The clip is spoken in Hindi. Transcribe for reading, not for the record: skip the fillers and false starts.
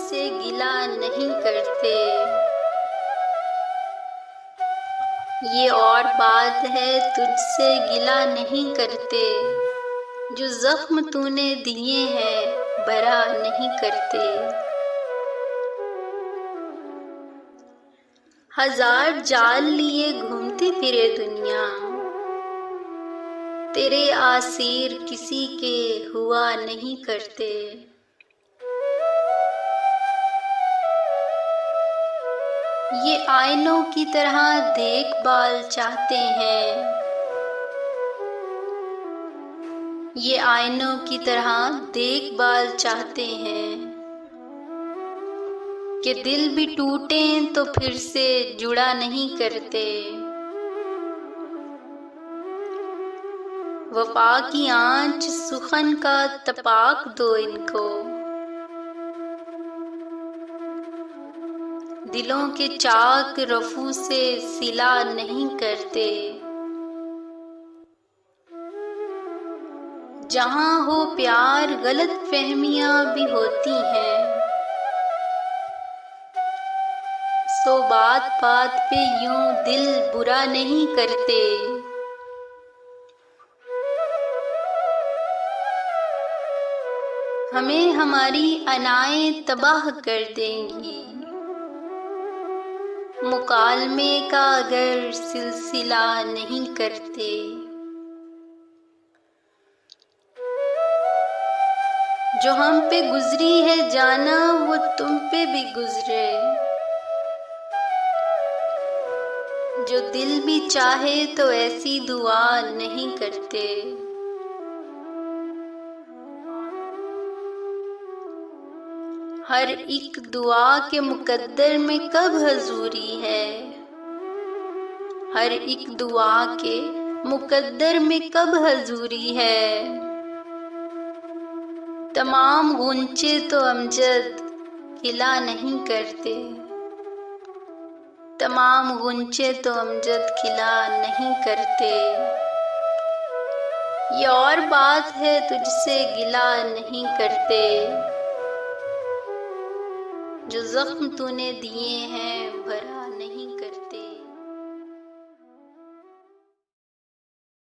तुझसे गिला नहीं करते। ये और बात है तुझसे गिला नहीं करते, जो जख्म तूने दिए हैं बरा नहीं करते। हजार जाल लिए घूमती फिरे दुनिया, तेरे आसीर किसी के हुआ नहीं करते। ये आईनों की तरह देखभाल चाहते हैं, ये आईनों की तरह देखभाल चाहते हैं कि दिल भी टूटे तो फिर से जुड़ा नहीं करते। वफा की आंच सुखन का तपाक दो इनको, दिलों के चाक रफू से सिला नहीं करते। जहां हो प्यार गलत फहमियां भी होती हैं, सो बात बात पे यूं दिल बुरा नहीं करते। हमें हमारी अनाएं तबाह कर देंगी, मुकालमे का अगर सिलसिला नहीं करते। जो हम पे गुजरी है जाना वो तुम पे भी गुजरे, जो दिल भी चाहे तो ऐसी दुआ नहीं करते। हर एक दुआ के मुकद्दर में कब हजूरी है, हर एक दुआ के मुकद्दर में कब हजूरी है। तमाम गुंचे तो अमजद खिला नहीं करते, तमाम गुंचे तो अमजद खिला नहीं करते। ये और बात है तुझसे गिला नहीं करते, जो जख्म तूने दिए हैं भर